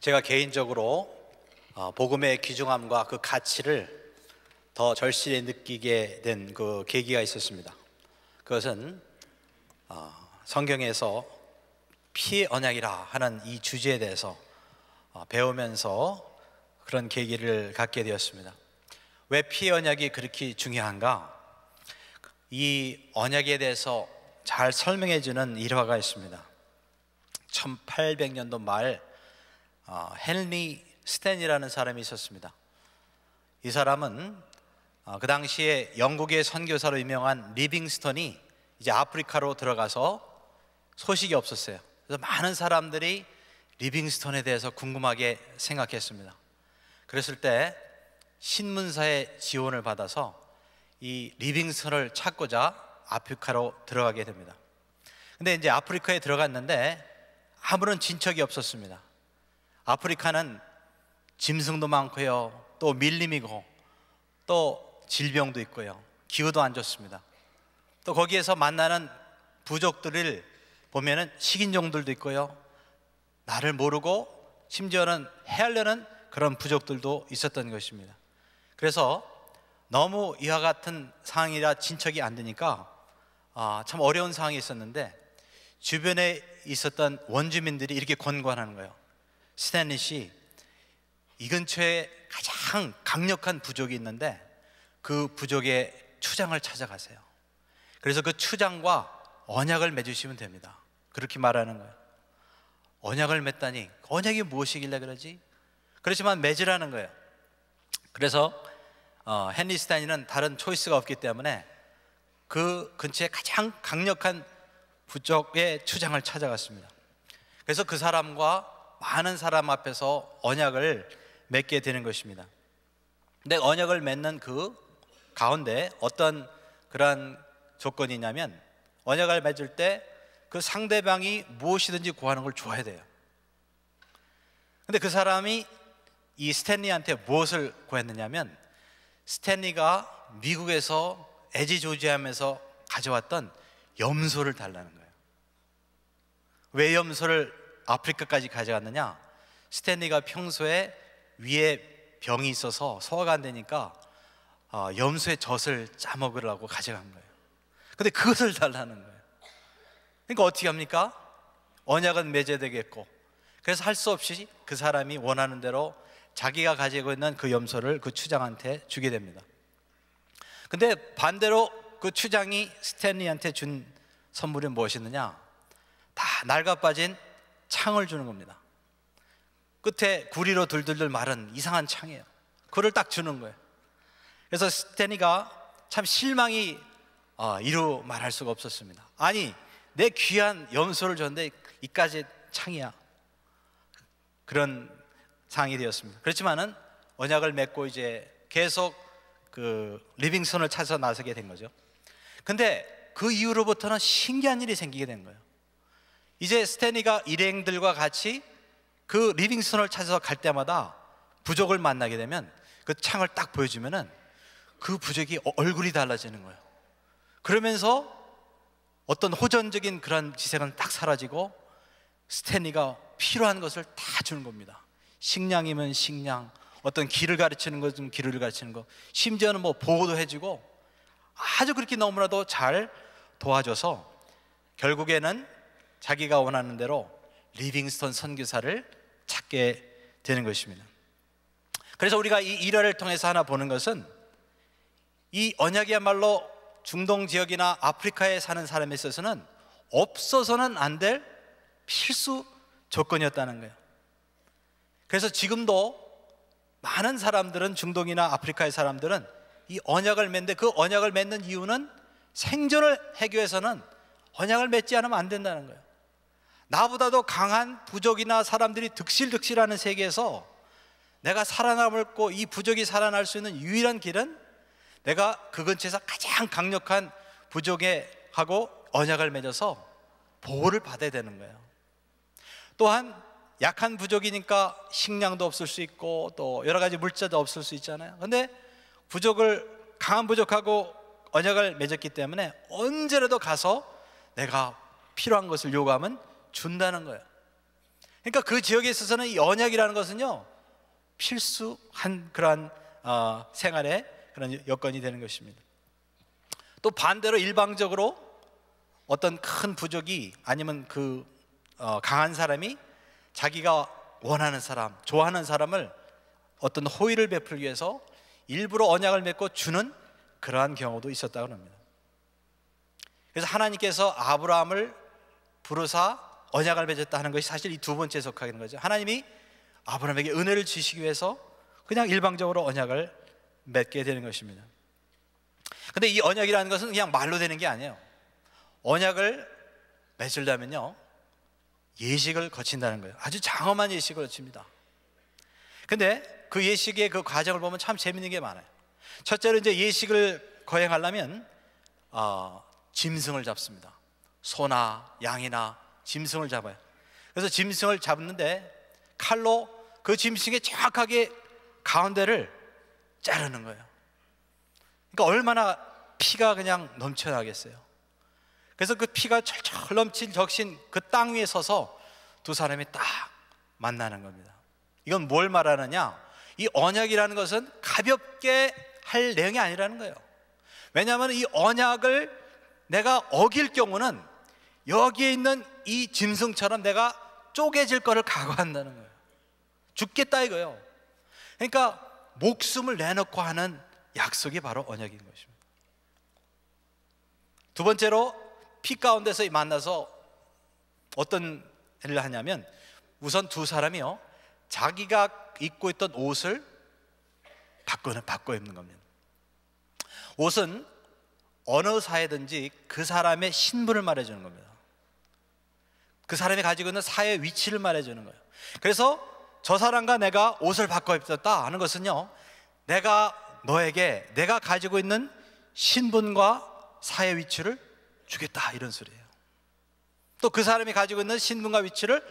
제가 개인적으로 복음의 귀중함과 그 가치를 더 절실히 느끼게 된 그 계기가 있었습니다. 그것은 성경에서 피의 언약이라 하는 이 주제에 대해서 배우면서 그런 계기를 갖게 되었습니다. 왜 피의 언약이 그렇게 중요한가? 이 언약에 대해서 잘 설명해 주는 일화가 있습니다. 1800년도 말 헨리 스탠이라는 사람이 있었습니다. 이 사람은 그 당시에 영국의 선교사로 유명한 리빙스턴이 이제 아프리카로 들어가서 소식이 없었어요. 그래서 많은 사람들이 리빙스턴에 대해서 궁금하게 생각했습니다. 그랬을 때 신문사의 지원을 받아서 이 리빙스턴을 찾고자 아프리카로 들어가게 됩니다. 근데 이제 아프리카에 들어갔는데 아무런 진척이 없었습니다. 아프리카는 짐승도 많고요, 또 밀림이고 또 질병도 있고요, 기후도 안 좋습니다. 또 거기에서 만나는 부족들을 보면은 식인종들도 있고요, 나를 모르고 심지어는 해하려는 그런 부족들도 있었던 것입니다. 그래서 너무 이와 같은 상황이라 진척이 안 되니까 참 어려운 상황이 있었는데, 주변에 있었던 원주민들이 이렇게 권고하는 거예요. 스탠리 씨, 이 근처에 가장 강력한 부족이 있는데 그 부족의 추장을 찾아가세요. 그래서 그 추장과 언약을 맺으시면 됩니다. 그렇게 말하는 거예요. 언약을 맺다니, 언약이 무엇이길래 그러지? 그렇지만 맺으라는 거예요. 그래서 헨리 스탠리는 다른 초이스가 없기 때문에 그 근처에 가장 강력한 부족의 추장을 찾아갔습니다. 그래서 그 사람과 많은 사람 앞에서 언약을 맺게 되는 것입니다. 근데 언약을 맺는 그 가운데 어떤 그런 조건이 있냐면, 언약을 맺을 때 그 상대방이 무엇이든지 구하는 걸 줘야 돼요. 근데 그 사람이 이 스탠리한테 무엇을 구했느냐면, 스탠리가 미국에서 애지조지하면서 가져왔던 염소를 달라는 거예요. 왜 염소를 아프리카까지 가져갔느냐? 스탠리가 평소에 위에 병이 있어서 소화가 안 되니까 염소의 젖을 짜먹으려고 가져간 거예요. 근데 그것을 달라는 거예요. 그러니까 어떻게 합니까? 언약은 맺어야 되겠고, 그래서 할 수 없이 그 사람이 원하는 대로 자기가 가지고 있는 그 염소를 그 추장한테 주게 됩니다. 근데 반대로 그 추장이 스탠리한테 준 선물이 무엇이었느냐? 다 낡아 빠진 창을 주는 겁니다. 끝에 구리로 둘둘둘 마른 이상한 창이에요. 그걸 딱 주는 거예요. 그래서 스탠리가 참 실망이 이루 말할 수가 없었습니다. 아니, 내 귀한 염소를 줬는데 이까지 창이야. 그런 상황이 되었습니다. 그렇지만은 언약을 맺고 이제 계속 그 리빙스턴을 찾아서 나서게 된 거죠. 근데 그 이후로부터는 신기한 일이 생기게 된 거예요. 이제 스탠리가 일행들과 같이 그 리빙스턴을 찾아서 갈 때마다 부족을 만나게 되면 그 창을 딱 보여주면은 그 부족이 얼굴이 달라지는 거예요. 그러면서 어떤 호전적인 그런 지색은 딱 사라지고 스탠리가 필요한 것을 다 주는 겁니다. 식량이면 식량, 어떤 길을 가르치는 것은 길을 가르치는 것, 심지어는 뭐 보호도 해주고 아주 그렇게 너무나도 잘 도와줘서 결국에는 자기가 원하는 대로 리빙스턴 선교사를 찾게 되는 것입니다. 그래서 우리가 이 일화를 통해서 하나 보는 것은, 이 언약이야말로 중동 지역이나 아프리카에 사는 사람에 있어서는 없어서는 안 될 필수 조건이었다는 거예요. 그래서 지금도 많은 사람들은, 중동이나 아프리카의 사람들은 이 언약을 맺는데, 그 언약을 맺는 이유는 생존을 하기 위해서는 언약을 맺지 않으면 안 된다는 거예요. 나보다도 강한 부족이나 사람들이 득실득실하는 세계에서 내가 살아남고 이 부족이 살아날 수 있는 유일한 길은 내가 그 근처에서 가장 강력한 부족에 하고 언약을 맺어서 보호를 받아야 되는 거예요. 또한 약한 부족이니까 식량도 없을 수 있고 또 여러 가지 물자도 없을 수 있잖아요. 근데 강한 부족하고 언약을 맺었기 때문에 언제라도 가서 내가 필요한 것을 요구하면 준다는 거예요. 그러니까 그 지역에 있어서는 이 언약이라는 것은요, 필수한 그러한 생활의 그런 여건이 되는 것입니다. 또 반대로 일방적으로 어떤 큰 부족이 아니면 강한 사람이 자기가 원하는 사람, 좋아하는 사람을 어떤 호의를 베풀기 위해서 일부러 언약을 맺고 주는 그러한 경우도 있었다고 합니다. 그래서 하나님께서 아브라함을 부르사 언약을 맺었다 하는 것이 사실 이 두 번째 속하는 거죠. 하나님이 아브라함에게 은혜를 주시기 위해서 그냥 일방적으로 언약을 맺게 되는 것입니다. 근데 이 언약이라는 것은 그냥 말로 되는 게 아니에요. 언약을 맺으려면요, 예식을 거친다는 거예요. 아주 장엄한 예식을 거칩니다. 근데 그 예식의 그 과정을 보면 참 재밌는 게 많아요. 첫째로 이제 예식을 거행하려면 짐승을 잡습니다. 소나 양이나 짐승을 잡아요. 그래서 짐승을 잡는데 칼로 그 짐승의 정확하게 가운데를 자르는 거예요. 그러니까 얼마나 피가 그냥 넘쳐나겠어요. 그래서 그 피가 철철 넘친 적신 그 땅 위에 서서 두 사람이 딱 만나는 겁니다. 이건 뭘 말하느냐? 이 언약이라는 것은 가볍게 할 내용이 아니라는 거예요. 왜냐하면 이 언약을 내가 어길 경우는 여기에 있는 이 짐승처럼 내가 쪼개질 거를 각오한다는 거예요. 죽겠다 이거예요. 그러니까 목숨을 내놓고 하는 약속이 바로 언약인 것입니다. 두 번째로 피 가운데서 만나서 어떤 일을 하냐면, 우선 두 사람이요, 자기가 입고 있던 옷을 바꿔 입는 겁니다. 옷은 어느 사회든지 그 사람의 신분을 말해주는 겁니다. 그 사람이 가지고 있는 사회 위치를 말해주는 거예요. 그래서 저 사람과 내가 옷을 바꿔 입었다 하는 것은요, 내가 너에게 내가 가지고 있는 신분과 사회 위치를 주겠다 이런 소리예요. 또 그 사람이 가지고 있는 신분과 위치를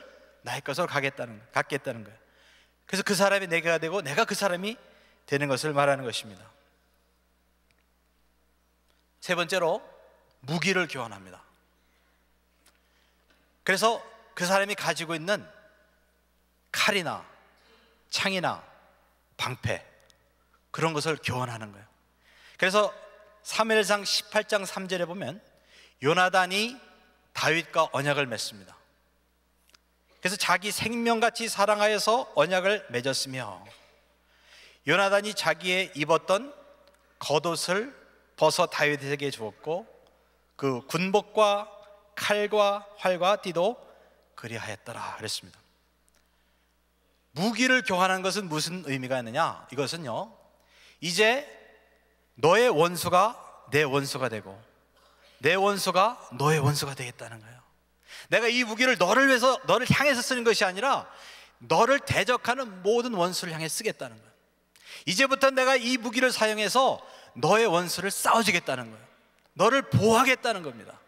나의 것으로 갖겠다는 거예요. 그래서 그 사람이 내가 되고 내가 그 사람이 되는 것을 말하는 것입니다. 세 번째로 무기를 교환합니다. 그래서 그 사람이 가지고 있는 칼이나 창이나 방패, 그런 것을 교환하는 거예요. 그래서 사무엘상 18장 3절에 보면 요나단이 다윗과 언약을 맺습니다. 그래서 자기 생명같이 사랑하여서 언약을 맺었으며, 요나단이 자기의 입었던 겉옷을 벗어 다윗에게 주었고 그 군복과 칼과 활과 띠도 그리하였더라 그랬습니다. 무기를 교환하는 것은 무슨 의미가 있느냐? 이것은요, 이제 너의 원수가 내 원수가 되고 내 원수가 너의 원수가 되겠다는 거예요. 내가 이 무기를 너를 위해서, 너를 향해서 쓰는 것이 아니라 너를 대적하는 모든 원수를 향해 쓰겠다는 거예요. 이제부터 내가 이 무기를 사용해서 너의 원수를 싸워주겠다는 거예요. 너를 보호하겠다는 겁니다.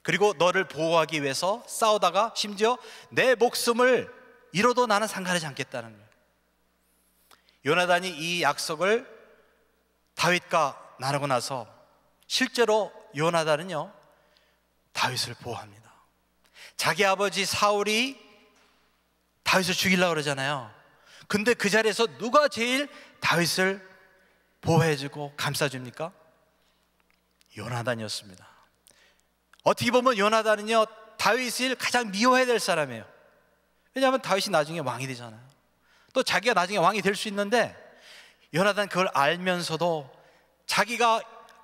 그리고 너를 보호하기 위해서 싸우다가 심지어 내 목숨을 잃어도 나는 상관하지 않겠다는 거예요. 요나단이 이 약속을 다윗과 나누고 나서 실제로 요나단은요, 다윗을 보호합니다. 자기 아버지 사울이 다윗을 죽이려고 그러잖아요. 근데 그 자리에서 누가 제일 다윗을 보호해주고 감싸줍니까? 요나단이었습니다. 어떻게 보면 요나단은요, 다윗을 가장 미워해야 될 사람이에요. 왜냐하면 다윗이 나중에 왕이 되잖아요. 또 자기가 나중에 왕이 될 수 있는데, 요나단 그걸 알면서도 자기가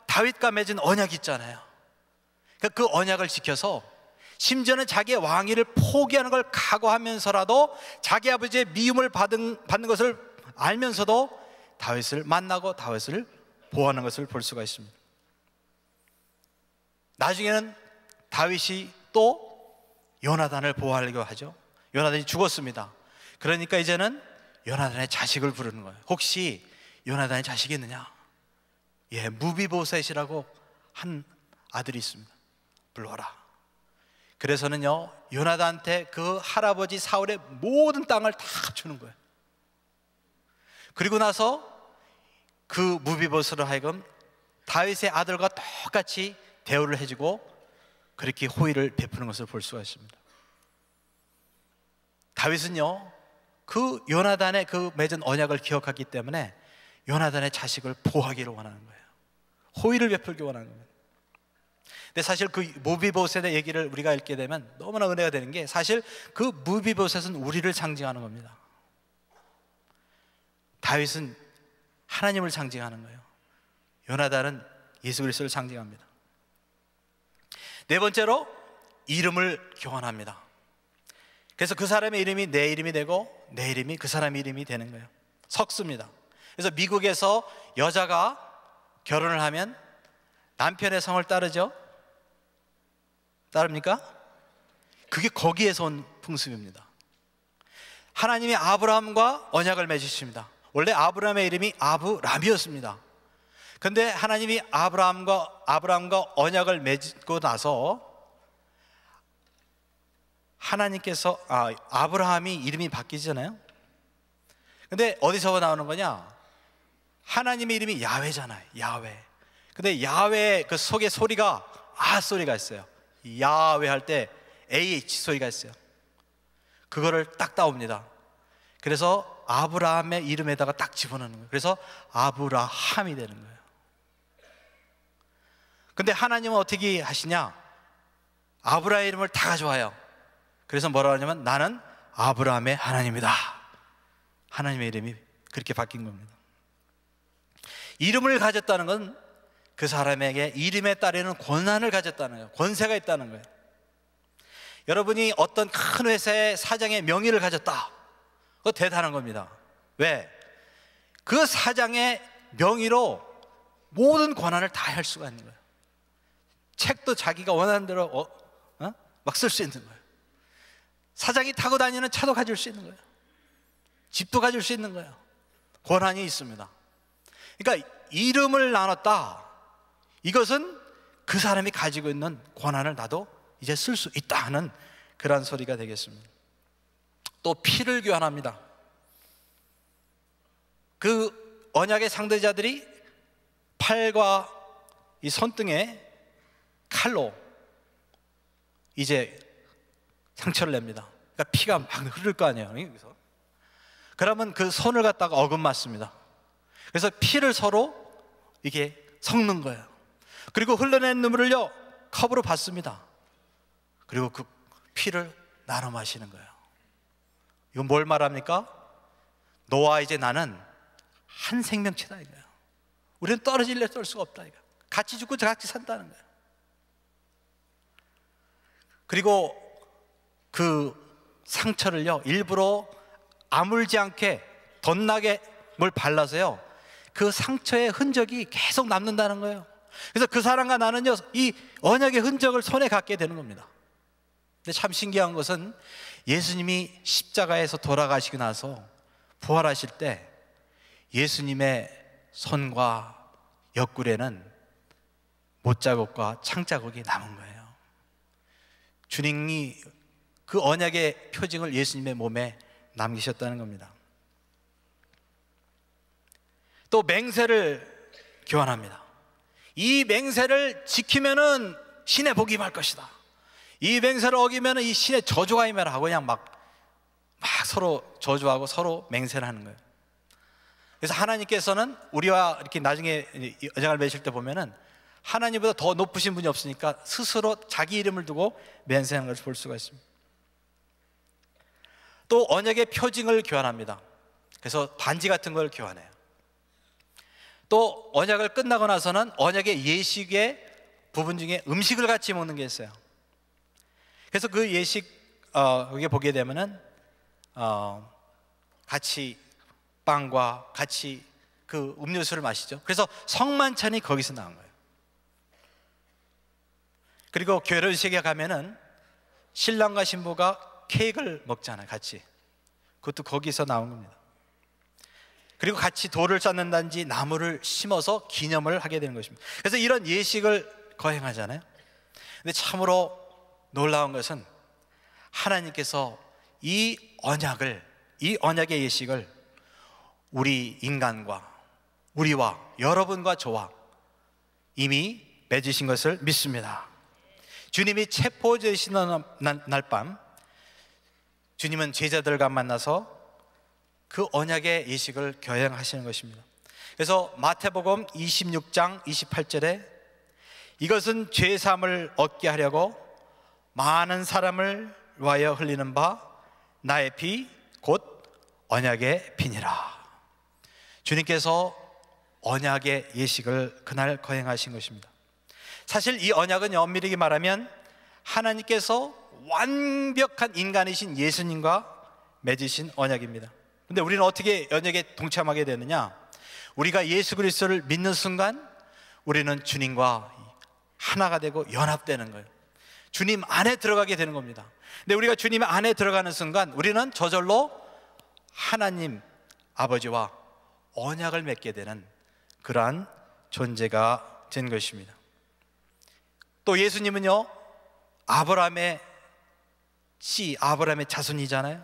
다윗과 맺은 언약이 있잖아요. 그 언약을 지켜서 심지어는 자기의 왕위를 포기하는 걸 각오하면서라도 자기 아버지의 미움을 받는 것을 알면서도 다윗을 만나고 다윗을 보호하는 것을 볼 수가 있습니다. 나중에는 다윗이 또 요나단을 보호하려고 하죠. 요나단이 죽었습니다. 그러니까 이제는 요나단의 자식을 부르는 거예요. 혹시 요나단의 자식이 있느냐? 예, 무비보셋이라고 한 아들이 있습니다. 불러라. 그래서는요, 요나단한테 그 할아버지 사울의 모든 땅을 다 주는 거예요. 그리고 나서 그 무비보셋으로 하여금 다윗의 아들과 똑같이 대우를 해주고 그렇게 호의를 베푸는 것을 볼 수가 있습니다. 다윗은요, 그 요나단의 그 맺은 언약을 기억하기 때문에 요나단의 자식을 보호하기를 원하는 거예요. 호의를 베풀기 원하는 거예요. 근데 사실 그 무비보셋의 얘기를 우리가 읽게 되면 너무나 은혜가 되는 게, 사실 그 무비보셋은 우리를 상징하는 겁니다. 다윗은 하나님을 상징하는 거예요. 요나단은 예수 그리스도를 상징합니다. 네 번째로 이름을 교환합니다. 그래서 그 사람의 이름이 내 이름이 되고 내 이름이 그 사람의 이름이 되는 거예요. 섞습니다. 그래서 미국에서 여자가 결혼을 하면 남편의 성을 따르죠? 따릅니까? 그게 거기에서 온 풍습입니다. 하나님이 아브라함과 언약을 맺으십니다. 원래 아브라함의 이름이 아브람이었습니다. 근데 하나님이 아브라함과 언약을 맺고 나서 하나님께서 아브라함이 이름이 바뀌잖아요. 근데 어디서 나오는 거냐? 하나님의 이름이 야훼잖아요. 야훼. 근데 야훼 그 속에 소리가 소리가 있어요. 야훼 할 때 AH 소리가 있어요. 그거를 딱 따옵니다. 그래서 아브라함의 이름에다가 딱 집어넣는 거예요. 그래서 아브라함이 되는 거예요. 근데 하나님은 어떻게 하시냐? 아브라함의 이름을 다 가져와요. 그래서 뭐라고 하냐면 나는 아브라함의 하나님이다. 하나님의 이름이 그렇게 바뀐 겁니다. 이름을 가졌다는 건 그 사람에게 이름에 따르는 권한을 가졌다는 거예요. 권세가 있다는 거예요. 여러분이 어떤 큰 회사의 사장의 명의를 가졌다. 그거 대단한 겁니다. 왜? 그 사장의 명의로 모든 권한을 다 할 수가 있는 거예요. 책도 자기가 원하는 대로 막 쓸 수 있는 거예요. 사장이 타고 다니는 차도 가질 수 있는 거예요. 집도 가질 수 있는 거예요. 권한이 있습니다. 그러니까 이름을 나눴다. 이것은 그 사람이 가지고 있는 권한을 나도 이제 쓸 수 있다 하는 그런 소리가 되겠습니다. 또 피를 교환합니다. 그 언약의 상대자들이 팔과 이 손등에 칼로 이제 상처를 냅니다. 그러니까 피가 막 흐를 거 아니에요. 여기서. 그러면 그 손을 갖다가 어긋맞습니다. 그래서 피를 서로 이게 섞는 거예요. 그리고 흘러낸 눈물을요 컵으로 받습니다. 그리고 그 피를 나눠 마시는 거예요. 이건 뭘 말합니까? 너와 이제 나는 한 생명체다 이거예요. 우리는 떨어질래 떨 수가 없다 이거. 같이 죽고 같이 산다는 거예요. 그리고 그 상처를요 일부러 아물지 않게 덧나게 뭘 발라서요 그 상처의 흔적이 계속 남는다는 거예요. 그래서 그 사람과 나는요 이 언약의 흔적을 손에 갖게 되는 겁니다. 근데 참 신기한 것은 예수님이 십자가에서 돌아가시고 나서 부활하실 때 예수님의 손과 옆구리에는 못자국과 창자국이 남은 거예요. 주님이 그 언약의 표징을 예수님의 몸에 남기셨다는 겁니다. 또 맹세를 교환합니다. 이 맹세를 지키면은 신의 복이 임할 것이다. 이 맹세를 어기면은 이 신의 저주가 임하라 하고 그냥 막 서로 저주하고 서로 맹세를 하는 거예요. 그래서 하나님께서는 우리와 이렇게 나중에 언약을 맺을 때 보면은 하나님보다 더 높으신 분이 없으니까 스스로 자기 이름을 두고 맹세하는 것을 볼 수가 있습니다. 또 언약의 표징을 교환합니다. 그래서 반지 같은 걸 교환해요. 또 언약을 끝나고 나서는 언약의 예식의 부분 중에 음식을 같이 먹는 게 있어요. 그래서 그 예식 거기에 보게 되면은 같이 빵과 같이 그 음료수를 마시죠. 그래서 성만찬이 거기서 나온 거예요. 그리고 결혼식에 가면은 신랑과 신부가 케이크를 먹잖아요. 같이. 그것도 거기서 나온 겁니다. 그리고 같이 돌을 쌓는다든지 나무를 심어서 기념을 하게 되는 것입니다. 그래서 이런 예식을 거행하잖아요. 근데 참으로 놀라운 것은 하나님께서 이 언약의 예식을 우리 인간과 우리와 여러분과 저와 이미 맺으신 것을 믿습니다. 주님이 체포되시는 날 밤 주님은 제자들과 만나서 그 언약의 예식을 교행하시는 것입니다. 그래서 마태복음 26장 28절에 이것은 죄사함을 얻게 하려고 많은 사람을 위하여 흘리는 바 나의 피 곧 언약의 피니라. 주님께서 언약의 예식을 그날 거행하신 것입니다. 사실 이 언약은 엄밀히 말하면 하나님께서 완벽한 인간이신 예수님과 맺으신 언약입니다. 근데 우리는 어떻게 언약에 동참하게 되느냐? 우리가 예수 그리스도를 믿는 순간 우리는 주님과 하나가 되고 연합되는 거예요. 주님 안에 들어가게 되는 겁니다. 근데 우리가 주님 안에 들어가는 순간 우리는 저절로 하나님 아버지와 언약을 맺게 되는 그러한 존재가 된 것입니다. 또 예수님은요, 아브라함의 씨, 아브라함의 자손이잖아요.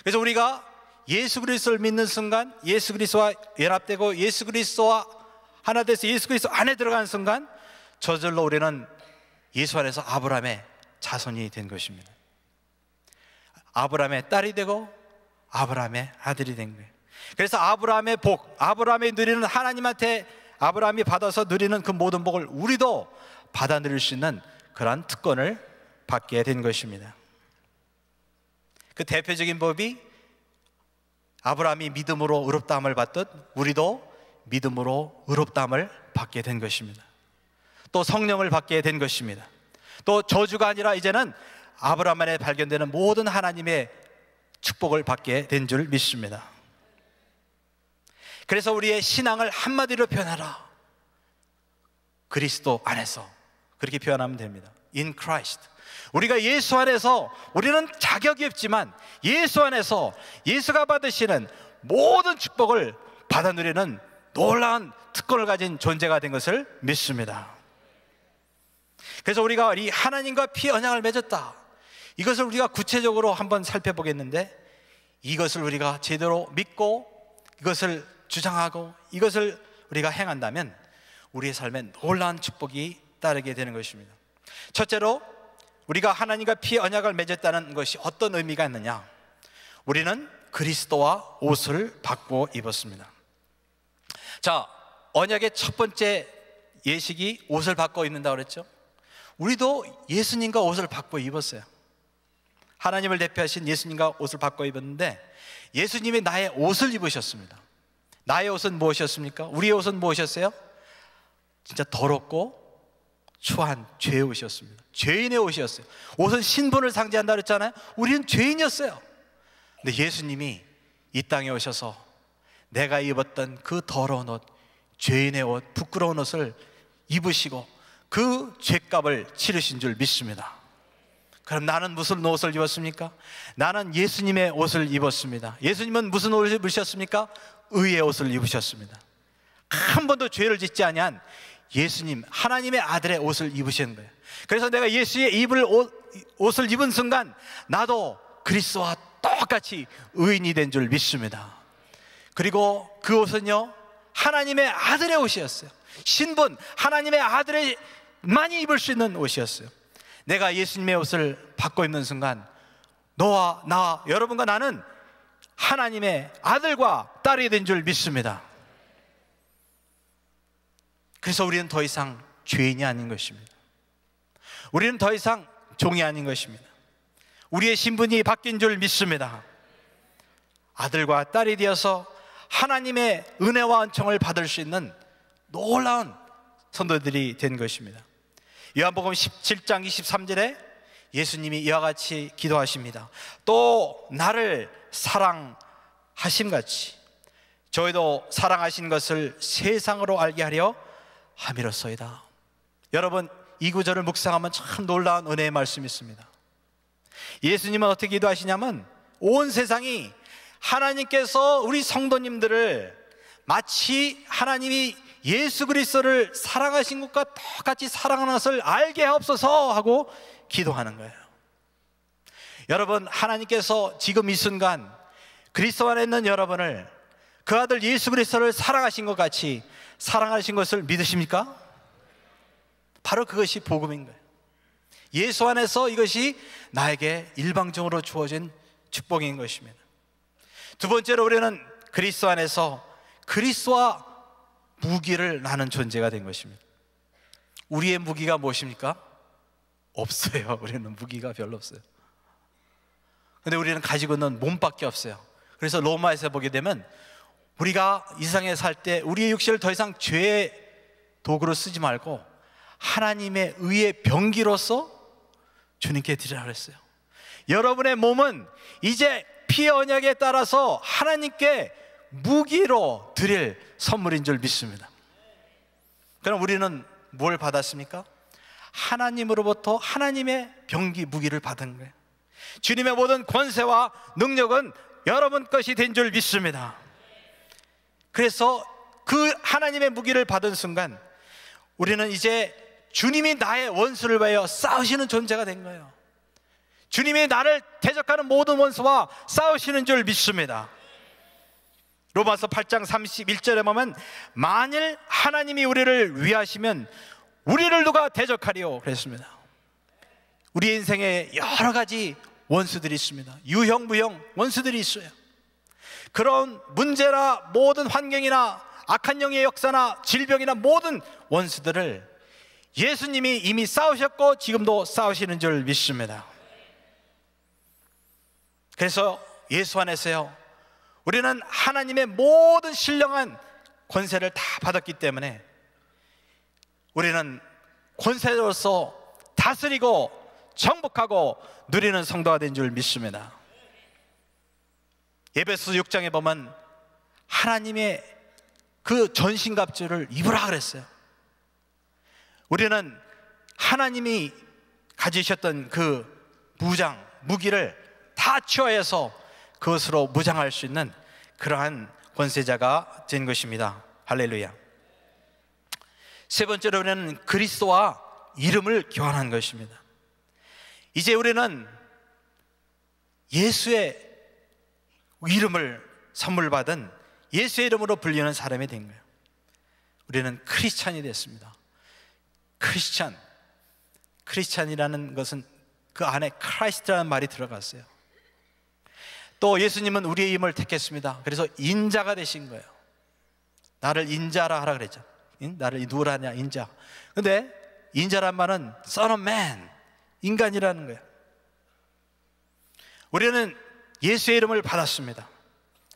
그래서 우리가 예수 그리스도를 믿는 순간 예수 그리스도와 연합되고 예수 그리스도와 하나 돼서 예수 그리스도 안에 들어가는 순간 저절로 우리는 예수 안에서 아브라함의 자손이 된 것입니다. 아브라함의 딸이 되고 아브라함의 아들이 된 거예요. 그래서 아브라함의 복, 아브라함이 누리는 하나님한테 아브라함이 받아서 누리는 그 모든 복을 우리도 받아 누릴 수 있는 그러한 특권을 받게 된 것입니다. 그 대표적인 법이 아브라함이 믿음으로 의롭다함을 받듯 우리도 믿음으로 의롭다함을 받게 된 것입니다. 또 성령을 받게 된 것입니다. 또 저주가 아니라 이제는 아브라함 안에 발견되는 모든 하나님의 축복을 받게 된 줄 믿습니다. 그래서 우리의 신앙을 한마디로 표현하라. 그리스도 안에서, 그렇게 표현하면 됩니다. In Christ. 우리가 예수 안에서, 우리는 자격이 없지만 예수 안에서 예수가 받으시는 모든 축복을 받아 누리는 놀라운 특권을 가진 존재가 된 것을 믿습니다. 그래서 우리가 이 하나님과 피 언약을 맺었다, 이것을 우리가 구체적으로 한번 살펴보겠는데, 이것을 우리가 제대로 믿고 이것을 주장하고 이것을 우리가 행한다면 우리의 삶에 놀라운 축복이 따르게 되는 것입니다. 첫째로, 우리가 하나님과 피 언약을 맺었다는 것이 어떤 의미가 있느냐? 우리는 그리스도와 옷을 바꿔 입었습니다. 자, 언약의 첫 번째 예식이 옷을 바꿔 입는다고 그랬죠? 우리도 예수님과 옷을 바꿔 입었어요. 하나님을 대표하신 예수님과 옷을 바꿔 입었는데, 예수님이 나의 옷을 입으셨습니다. 나의 옷은 무엇이었습니까? 우리의 옷은 무엇이었어요? 진짜 더럽고 추한 죄의 옷이었습니다. 죄인의 옷이었어요. 옷은 신분을 상징한다 그랬잖아요. 우리는 죄인이었어요. 근데 예수님이 이 땅에 오셔서 내가 입었던 그 더러운 옷, 죄인의 옷, 부끄러운 옷을 입으시고 그 죄값을 치르신 줄 믿습니다. 그럼 나는 무슨 옷을 입었습니까? 나는 예수님의 옷을 입었습니다. 예수님은 무슨 옷을 입으셨습니까? 의의 옷을 입으셨습니다. 한 번도 죄를 짓지 아니한 예수님, 하나님의 아들의 옷을 입으신 거예요. 그래서 내가 예수의 옷을 입은 순간 나도 그리스도와 똑같이 의인이 된 줄 믿습니다. 그리고 그 옷은요, 하나님의 아들의 옷이었어요. 신분, 하나님의 아들의 많이 입을 수 있는 옷이었어요. 내가 예수님의 옷을 바꿔 입는 순간 너와 나, 여러분과 나는 하나님의 아들과 딸이 된 줄 믿습니다. 그래서 우리는 더 이상 죄인이 아닌 것입니다. 우리는 더 이상 종이 아닌 것입니다. 우리의 신분이 바뀐 줄 믿습니다. 아들과 딸이 되어서 하나님의 은혜와 은총을 받을 수 있는 놀라운 성도들이 된 것입니다. 요한복음 17장 23절에 예수님이 이와 같이 기도하십니다. 또 나를 사랑하심같이 저희도 사랑하신 것을 세상으로 알게 하려 함이로소이다. 여러분, 이 구절을 묵상하면 참 놀라운 은혜의 말씀이 있습니다. 예수님은 어떻게 기도하시냐면, 온 세상이 하나님께서 우리 성도님들을 마치 하나님이 예수 그리스도를 사랑하신 것과 똑같이 사랑하는 것을 알게 하옵소서 하고 기도하는 거예요. 여러분, 하나님께서 지금 이 순간 그리스도 안에 있는 여러분을 그 아들 예수 그리스도를 사랑하신 것 같이 사랑하신 것을 믿으십니까? 바로 그것이 복음인 거예요. 예수 안에서 이것이 나에게 일방적으로 주어진 축복인 것입니다. 두 번째로 우리는 그리스도 안에서 그리스도와 무기를 나눈 존재가 된 것입니다. 우리의 무기가 무엇입니까? 없어요. 우리는 무기가 별로 없어요. 근데 우리는 가지고 있는 몸밖에 없어요. 그래서 로마에서 보게 되면 우리가 이 세상에 살 때 우리의 육신을 더 이상 죄의 도구로 쓰지 말고 하나님의 의의 병기로서 주님께 드리라 그랬어요. 여러분의 몸은 이제 피의 언약에 따라서 하나님께 무기로 드릴 선물인 줄 믿습니다. 그럼 우리는 뭘 받았습니까? 하나님으로부터 하나님의 병기 무기를 받은 거예요. 주님의 모든 권세와 능력은 여러분 것이 된 줄 믿습니다. 그래서 그 하나님의 무기를 받은 순간 우리는 이제 주님이 나의 원수를 위하여 싸우시는 존재가 된 거예요. 주님이 나를 대적하는 모든 원수와 싸우시는 줄 믿습니다. 로마서 8장 31절에 보면 만일 하나님이 우리를 위하시면 우리를 누가 대적하리요 그랬습니다. 우리 인생에 여러 가지 원수들이 있습니다. 유형 무형 원수들이 있어요. 그런 문제나 모든 환경이나 악한 영의 역사나 질병이나 모든 원수들을 예수님이 이미 싸우셨고 지금도 싸우시는 줄 믿습니다. 그래서 예수 안에서요 우리는 하나님의 모든 신령한 권세를 다 받았기 때문에 우리는 권세로서 다스리고 정복하고 누리는 성도가 된 줄 믿습니다. 에베소 6장에 보면 하나님의 그 전신갑주를 입으라 그랬어요. 우리는 하나님이 가지셨던 그 무장, 무기를 다 취하여서 그것으로 무장할 수 있는 그러한 권세자가 된 것입니다. 할렐루야. 세 번째로 우리는 그리스도와 이름을 교환한 것입니다. 이제 우리는 예수의 이름을 선물 받은 예수의 이름으로 불리는 사람이 된 거예요. 우리는 크리스찬이 됐습니다. 크리스찬이라는 것은 그 안에 크라이스트라는 말이 들어갔어요. 또 예수님은 우리의 힘을 택했습니다. 그래서 인자가 되신 거예요. 나를 인자라 하라 그랬죠. 나를 누구라냐 인자. 근데 인자란 말은 Son of Man, 인간이라는 거예요. 우리는 예수의 이름을 받았습니다.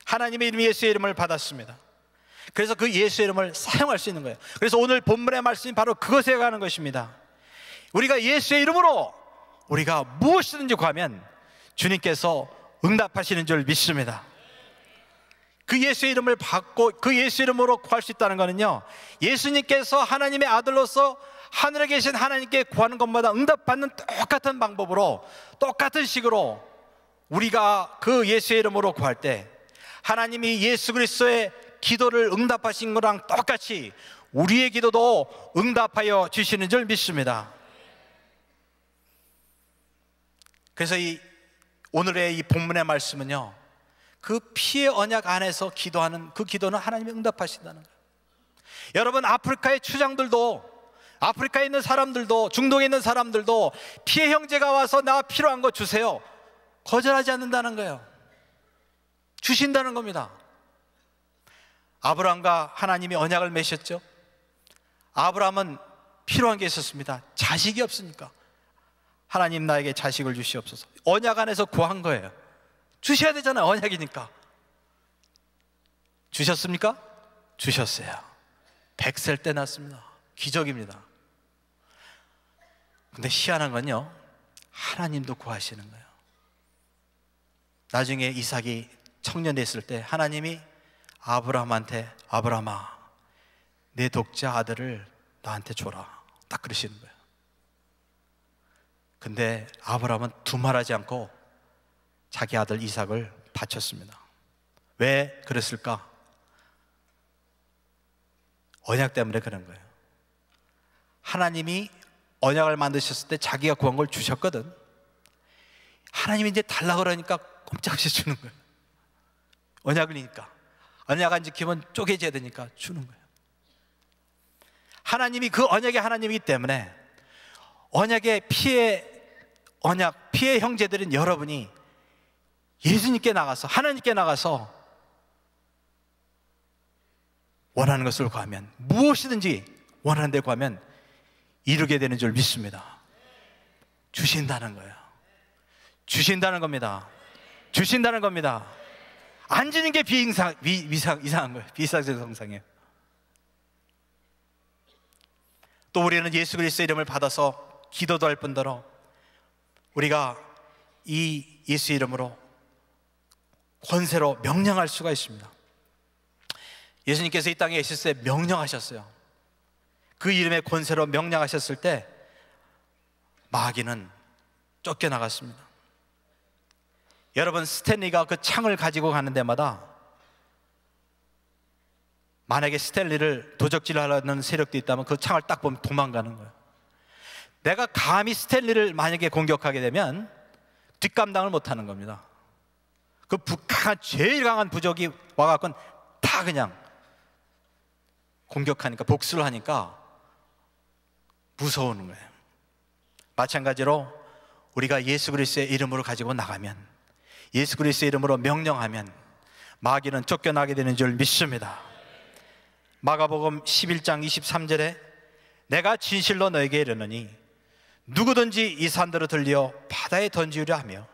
하나님의 이름 예수의 이름을 받았습니다. 그래서 그 예수의 이름을 사용할 수 있는 거예요. 그래서 오늘 본문의 말씀이 바로 그것에 관한 것입니다. 우리가 예수의 이름으로 우리가 무엇이든지 구하면 주님께서 응답하시는 줄 믿습니다. 그 예수의 이름을 받고 그 예수 이름으로 구할 수 있다는 것은요 예수님께서 하나님의 아들로서 하늘에 계신 하나님께 구하는 것마다 응답받는 똑같은 방법으로 똑같은 식으로 우리가 그 예수의 이름으로 구할 때 하나님이 예수 그리스도의 기도를 응답하신 거랑 똑같이 우리의 기도도 응답하여 주시는 줄 믿습니다. 그래서 오늘의 이 본문의 말씀은요 그 피의 언약 안에서 기도하는 그 기도는 하나님이 응답하신다는 거예요. 여러분 아프리카의 추장들도 아프리카에 있는 사람들도 중동에 있는 사람들도 피의 형제가 와서 나 필요한 거 주세요 거절하지 않는다는 거예요. 주신다는 겁니다. 아브라함과 하나님이 언약을 맺으셨죠. 아브라함은 필요한 게 있었습니다. 자식이 없으니까 하나님 나에게 자식을 주시옵소서. 언약 안에서 구한 거예요. 주셔야 되잖아요. 언약이니까. 주셨습니까? 주셨어요. 100살 때 낳았습니다. 기적입니다. 근데 희한한 건요 하나님도 구하시는 거예요. 나중에 이삭이 청년 됐을 때 하나님이 아브라함한테 아브라함아 내 독자 아들을 나한테 줘라 딱 그러시는 거예요. 근데 아브라함은 두말하지 않고 자기 아들 이삭을 바쳤습니다. 왜 그랬을까? 언약 때문에 그런 거예요. 하나님이 언약을 만드셨을 때 자기가 구한 걸 주셨거든. 하나님이 이제 달라 그러니까 꼼짝없이 주는 거예요. 언약이니까. 언약 안 지키면 쪼개져야 되니까 주는 거예요. 하나님이 그 언약의 하나님이기 때문에 언약의 피의 형제들인 여러분이 예수님께 나가서, 하나님께 나가서 원하는 것을 구하면, 무엇이든지 원하는 데 구하면 이루게 되는 줄 믿습니다. 주신다는 거예요. 주신다는 겁니다. 주신다는 겁니다. 안 주는 게 이상한 거예요. 비상정상이에요. 또 우리는 예수 그리스도의 이름을 받아서 기도도 할 뿐더러 우리가 이 예수 이름으로 권세로 명령할 수가 있습니다. 예수님께서 이 땅에 계실 때 명령하셨어요. 그 이름의 권세로 명령하셨을 때 마귀는 쫓겨나갔습니다. 여러분, 스탠리가 그 창을 가지고 가는 데마다 만약에 스탠리를 도적질하려는 세력도 있다면 그 창을 딱 보면 도망가는 거예요. 내가 감히 스탠리를 만약에 공격하게 되면 뒷감당을 못하는 겁니다. 그 제일 강한 부적이 와갖고는 다 그냥 공격하니까, 복수를 하니까 무서우는 거예요. 마찬가지로 우리가 예수 그리스도의 이름으로 가지고 나가면, 예수 그리스도의 이름으로 명령하면 마귀는 쫓겨나게 되는 줄 믿습니다. 마가복음 11장 23절에 내가 진실로 너에게 이르노니 누구든지 이 산들을 들려 바다에 던지우려 하며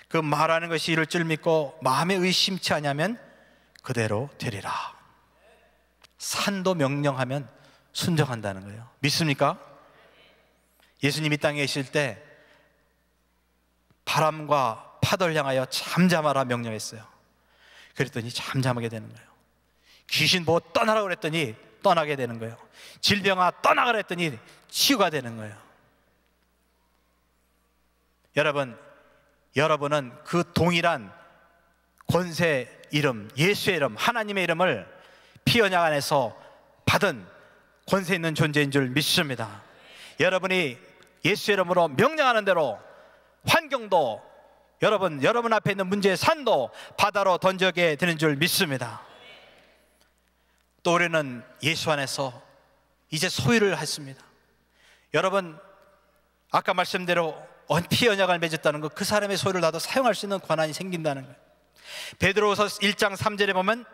그 말하는 것이 이룰 줄 믿고 마음에 의심치 않으면 그대로 되리라. 산도 명령하면 순종한다는 거예요. 믿습니까? 예수님이 땅에 계실 때 바람과 파도를 향하여 잠잠하라 명령했어요. 그랬더니 잠잠하게 되는 거예요. 귀신 보고 떠나라고 그랬더니 떠나게 되는 거예요. 질병아 떠나가라 했더니 치유가 되는 거예요. 여러분은 그 동일한 권세 이름, 예수의 이름, 하나님의 이름을 피 언약 안에서 받은 권세 있는 존재인 줄 믿습니다. 여러분이 예수의 이름으로 명령하는 대로 환경도, 여러분 앞에 있는 문제의 산도 바다로 던져게 되는 줄 믿습니다. 또 우리는 예수 안에서 이제 소유를 했습니다. 여러분, 아까 말씀대로 피 언약을 맺었다는 것, 그 사람의 소유를 나도 사용할 수 있는 권한이 생긴다는 거예요. 베드로후서 1장 3절에 보면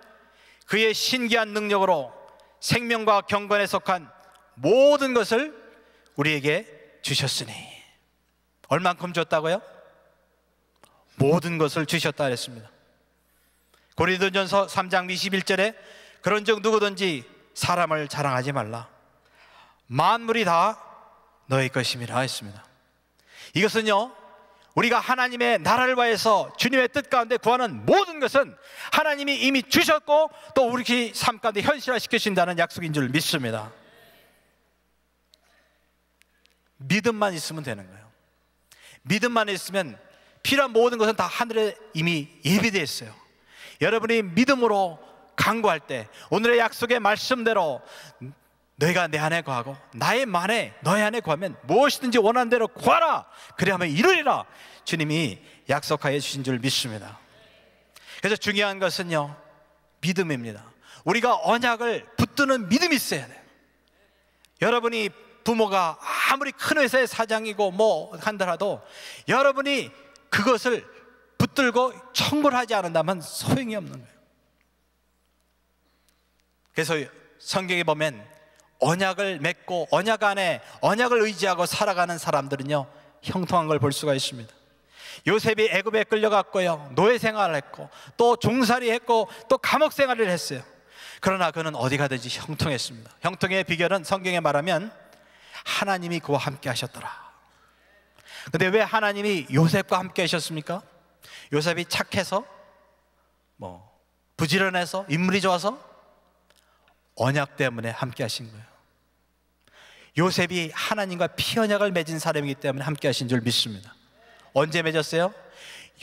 그의 신기한 능력으로 생명과 경건에 속한 모든 것을 우리에게 주셨으니, 얼만큼 줬다고요? 모든 것을 주셨다 그랬습니다. 고린도전서 3장 21절에 그런즉 누구든지 사람을 자랑하지 말라, 만물이 다 너의 것임이라 했습니다. 이것은요, 우리가 하나님의 나라를 위해서 주님의 뜻 가운데 구하는 모든 것은 하나님이 이미 주셨고 또 우리 삶 가운데 현실화시키신다는 약속인 줄 믿습니다. 믿음만 있으면 되는 거예요. 믿음만 있으면 필요한 모든 것은 다 하늘에 이미 예비되어 있어요. 여러분이 믿음으로 간구할 때 오늘의 약속의 말씀대로 너희가 내 안에 구하고 나의 만에 너희 안에 구하면 무엇이든지 원하는 대로 구하라, 그래야만 이루리라 주님이 약속하여 주신 줄 믿습니다. 그래서 중요한 것은요, 믿음입니다. 우리가 언약을 붙드는 믿음이 있어야 돼요. 여러분이 부모가 아무리 큰 회사의 사장이고 뭐 한다라도 여러분이 그것을 붙들고 청구를 하지 않는다면 소용이 없는 거예요. 그래서 성경에 보면 언약을 맺고 언약 안에 언약을 의지하고 살아가는 사람들은요, 형통한 걸 볼 수가 있습니다. 요셉이 애굽에 끌려갔고요, 노예 생활을 했고 또 종살이 했고 또 감옥 생활을 했어요. 그러나 그는 어디 가든지 형통했습니다. 형통의 비결은 성경에 말하면 하나님이 그와 함께 하셨더라. 근데 왜 하나님이 요셉과 함께 하셨습니까? 요셉이 착해서, 부지런해서, 인물이 좋아서? 언약 때문에 함께 하신 거예요. 요셉이 하나님과 피 언약을 맺은 사람이기 때문에 함께 하신 줄 믿습니다. 언제 맺었어요?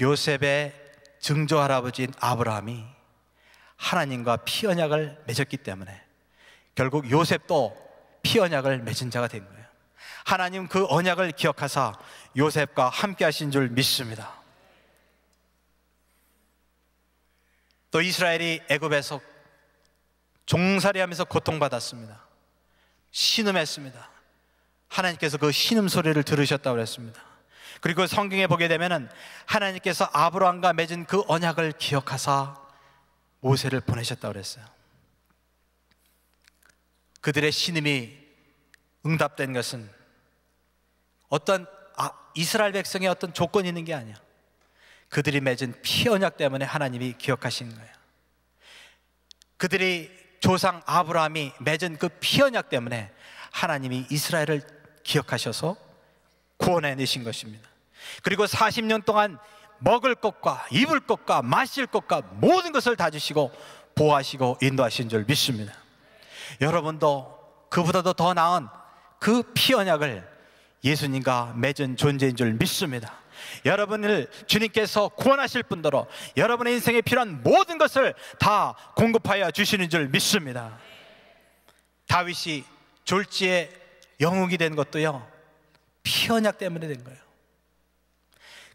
요셉의 증조 할아버지인 아브라함이 하나님과 피 언약을 맺었기 때문에 결국 요셉도 피 언약을 맺은 자가 된 거예요. 하나님 그 언약을 기억하사 요셉과 함께 하신 줄 믿습니다. 또 이스라엘이 애굽에서 종살이하면서 고통받았습니다. 신음했습니다. 하나님께서 그 신음 소리를 들으셨다고 그랬습니다. 그리고 성경에 보게 되면은 하나님께서 아브라함과 맺은 그 언약을 기억하사 모세를 보내셨다고 그랬어요. 그들의 신임이 응답된 것은 어떤 이스라엘 백성의 어떤 조건이 있는 게 아니야. 그들이 맺은 피 언약 때문에 하나님이 기억하신 거예요. 그들이 조상 아브라함이 맺은 그 피 언약 때문에 하나님이 이스라엘을 기억하셔서 구원해내신 것입니다. 그리고 40년 동안 먹을 것과 입을 것과 마실 것과 모든 것을 다 주시고 보호하시고 인도하신 줄 믿습니다. 여러분도 그보다도 더 나은 그 피 언약을 예수님과 맺은 존재인 줄 믿습니다. 여러분을 주님께서 구원하실 뿐더러 여러분의 인생에 필요한 모든 것을 다 공급하여 주시는 줄 믿습니다. 다윗이 졸지에 영웅이 된 것도요, 피 언약 때문에 된 거예요.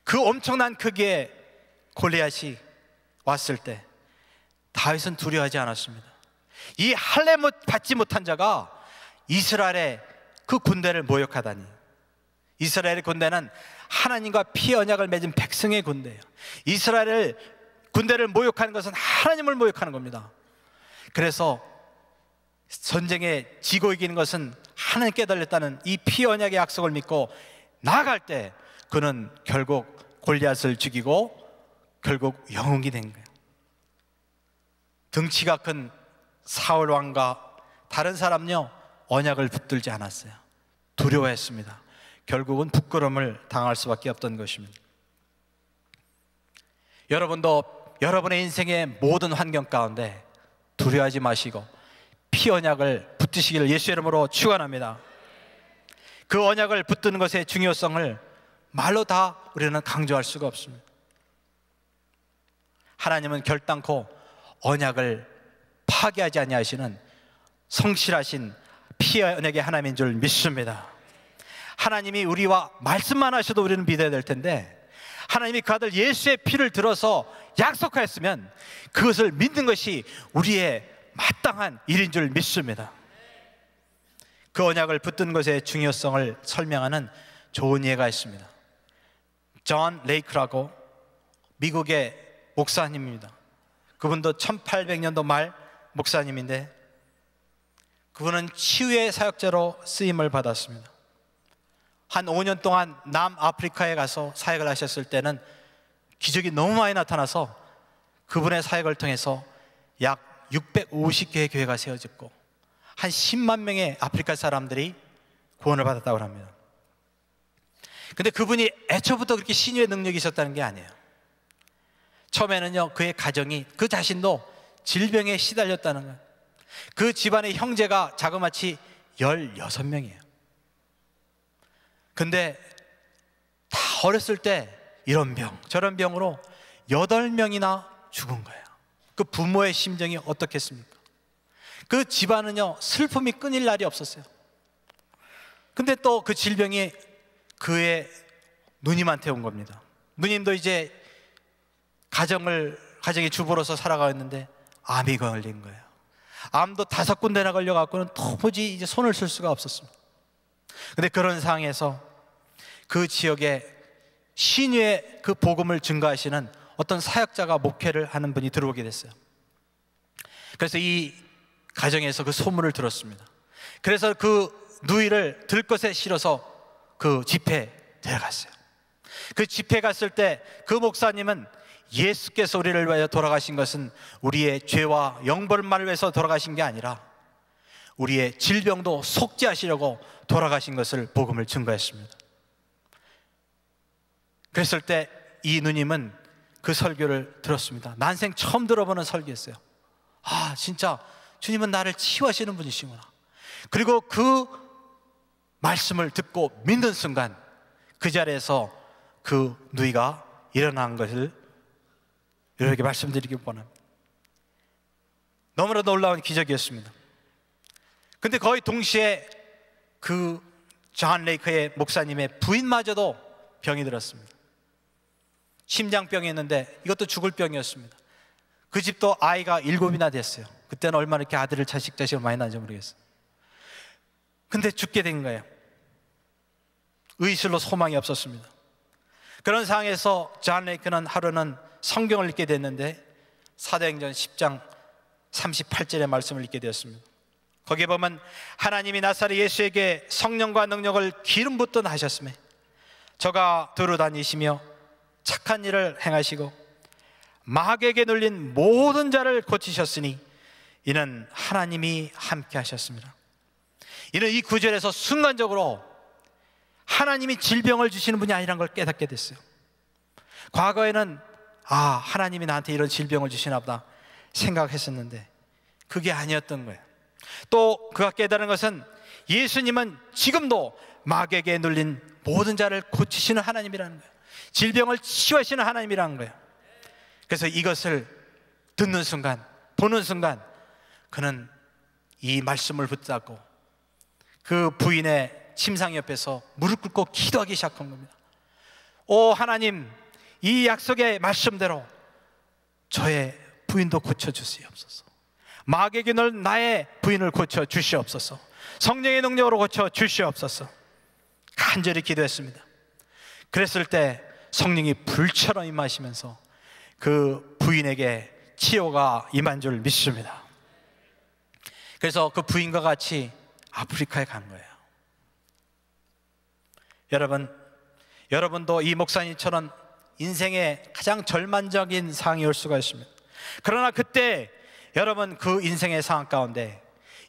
그 엄청난 크기의 골리앗이 왔을 때 다윗은 두려워하지 않았습니다. 이 할례 받지 못한 자가 이스라엘의 그 군대를 모욕하다니. 이스라엘의 군대는 하나님과 피 언약을 맺은 백성의 군대예요. 이스라엘을 군대를 모욕하는 것은 하나님을 모욕하는 겁니다. 그래서 전쟁에 지고 이기는 것은 하나님께 달렸다는 이 피 언약의 약속을 믿고 나아갈 때 그는 결국 골리앗을 죽이고 결국 영웅이 된 거예요. 등치가 큰 사울 왕과 다른 사람은요 언약을 붙들지 않았어요. 두려워했습니다. 결국은 부끄러움을 당할 수밖에 없던 것입니다. 여러분도 여러분의 인생의 모든 환경 가운데 두려워하지 마시고 피 언약을 붙드시기를 예수의 이름으로 축원합니다. 그 언약을 붙드는 것의 중요성을 말로 다 우리는 강조할 수가 없습니다. 하나님은 결단코 언약을 파괴하지 아니하시는 성실하신 피 언약의 하나님인 줄 믿습니다. 하나님이 우리와 말씀만 하셔도 우리는 믿어야 될 텐데 하나님이 그 아들 예수의 피를 들어서 약속하였으면 그것을 믿는 것이 우리의 마땅한 일인 줄 믿습니다. 그 언약을 붙든 것의 중요성을 설명하는 좋은 예가 있습니다. 존 레이크라고 미국의 목사님입니다. 그분도 1800년도 말 목사님인데 그분은 치유의 사역자로 쓰임을 받았습니다. 한 5년 동안 남아프리카에 가서 사역을 하셨을 때는 기적이 너무 많이 나타나서 그분의 사역을 통해서 약 650개의 교회가 세워졌고 한 10만 명의 아프리카 사람들이 구원을 받았다고 합니다. 근데 그분이 애초부터 그렇게 신유의 능력이 있었다는 게 아니에요. 처음에는요 그의 가정이 그 자신도 질병에 시달렸다는 거예요. 그 집안의 형제가 자그마치 16명이에요. 근데 다 어렸을 때 이런 병 저런 병으로 8명이나 죽은 거예요. 그 부모의 심정이 어떻겠습니까? 그 집안은요 슬픔이 끊일 날이 없었어요. 근데 또 그 질병이 그의 누님한테 온 겁니다. 누님도 이제 가정의 주부로서 살아가고 있는데 암이 걸린 거예요. 암도 5군데나 걸려갖고는 도무지 이제 손을 쓸 수가 없었습니다. 근데 그런 상황에서 그 지역에 신유의 그 복음을 증거하시는 어떤 사역자가 목회를 하는 분이 들어오게 됐어요. 그래서 이 가정에서 그 소문을 들었습니다. 그래서 그 누이를 들것에 실어서 그 집회에 데려갔어요. 그 집회에 갔을 때 그 목사님은 예수께서 우리를 위하여 돌아가신 것은 우리의 죄와 영벌만을 위해서 돌아가신 게 아니라 우리의 질병도 속죄하시려고 돌아가신 것을 복음을 증거했습니다. 그랬을 때 이 누님은 그 설교를 들었습니다. 난생 처음 들어보는 설교였어요. 아 진짜 주님은 나를 치유하시는 분이시구나. 그리고 그 말씀을 듣고 믿는 순간 그 자리에서 그 누이가 일어난 것을 이렇게 말씀드리기 원합니다. 너무나 놀라운 기적이었습니다. 근데 거의 동시에 그 존 레이크의 목사님의 부인마저도 병이 들었습니다. 심장병이었는데 이것도 죽을 병이었습니다. 그 집도 아이가 7이나 됐어요. 그때는 얼마나 이렇게 아들을 자식을 많이 낳은지 모르겠어요. 근데 죽게 된 거예요. 의술로 소망이 없었습니다. 그런 상황에서 존 레이크는 하루는 성경을 읽게 됐는데 사도행전 10장 38절의 말씀을 읽게 되었습니다. 거기에 보면 하나님이 나사렛 예수에게 성령과 능력을 기름 붓듯 하셨으며 저가 두루 다니시며 착한 일을 행하시고 마귀에게 눌린 모든 자를 고치셨으니 이는 하나님이 함께 하셨습니다. 이는 이 구절에서 순간적으로 하나님이 질병을 주시는 분이 아니라는 걸 깨닫게 됐어요. 과거에는 하나님이 나한테 이런 질병을 주시나 보다 생각했었는데 그게 아니었던 거예요. 또 그가 깨달은 것은 예수님은 지금도 마귀에게 눌린 모든 자를 고치시는 하나님이라는 거예요. 질병을 치유하시는 하나님이라는 거예요. 그래서 이것을 듣는 순간, 보는 순간 그는 이 말씀을 붙잡고 그 부인의 침상 옆에서 무릎 꿇고 기도하기 시작한 겁니다. 오 하나님, 이 약속의 말씀대로 저의 부인도 고쳐주시옵소서. 마귀에게 눌린 나의 부인을 고쳐주시옵소서. 성령의 능력으로 고쳐주시옵소서. 간절히 기도했습니다. 그랬을 때 성령이 불처럼 임하시면서 그 부인에게 치료가 임한 줄 믿습니다. 그래서 그 부인과 같이 아프리카에 간 거예요. 여러분도 이 목사님처럼 인생의 가장 절망적인 상황이 올 수가 있습니다. 그러나 그때 여러분 그 인생의 상황 가운데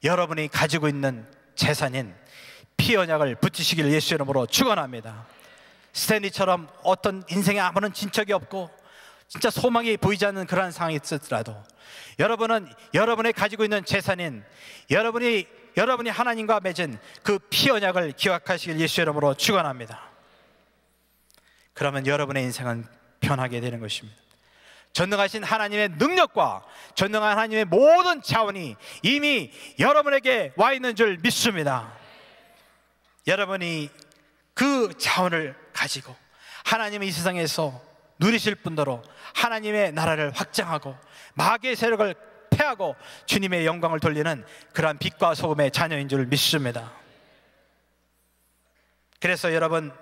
여러분이 가지고 있는 재산인 피 언약을 붙이시기를 예수 이름으로 축원합니다. 스탠리처럼 어떤 인생에 아무런 진척이 없고 진짜 소망이 보이지 않는 그러한 상황이 있었더라도 여러분은 여러분이 가지고 있는 재산인 여러분이 하나님과 맺은 그 피 언약을 기억하시길 예수 이름으로 축원합니다. 그러면 여러분의 인생은 변하게 되는 것입니다. 전능하신 하나님의 능력과 전능한 하나님의 모든 자원이 이미 여러분에게 와 있는 줄 믿습니다. 여러분이 그 자원을 가지고 하나님의 이 세상에서 누리실 분대로 하나님의 나라를 확장하고 마귀의 세력을 패하고 주님의 영광을 돌리는 그러한 빛과 소금의 자녀인 줄 믿습니다. 그래서 여러분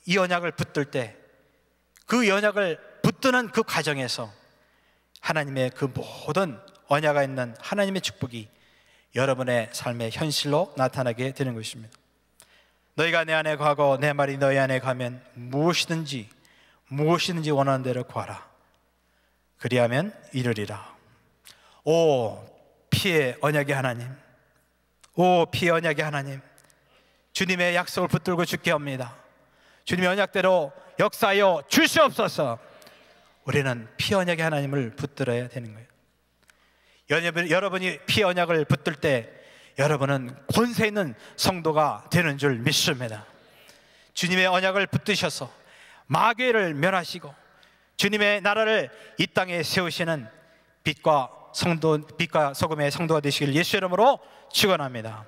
이 언약을 붙들 때 그 언약을 붙드는 그 과정에서 하나님의 그 모든 언약가 있는 하나님의 축복이 여러분의 삶의 현실로 나타나게 되는 것입니다. 너희가 내 안에 가고 내 말이 너희 안에 가면 무엇이든지 원하는 대로 구하라. 그리하면 이루리라. 오 피의 언약의 하나님, 오 피의 언약의 하나님, 주님의 약속을 붙들고 죽게 합니다. 주님의 언약대로 역사하여 주시옵소서. 우리는 피 언약의 하나님을 붙들어야 되는 거예요. 여러분이 피 언약을 붙들 때 여러분은 권세 있는 성도가 되는 줄 믿습니다. 주님의 언약을 붙드셔서 마귀를 멸하시고 주님의 나라를 이 땅에 세우시는 빛과 소금의 성도가 되시길 예수 이름으로 축원합니다.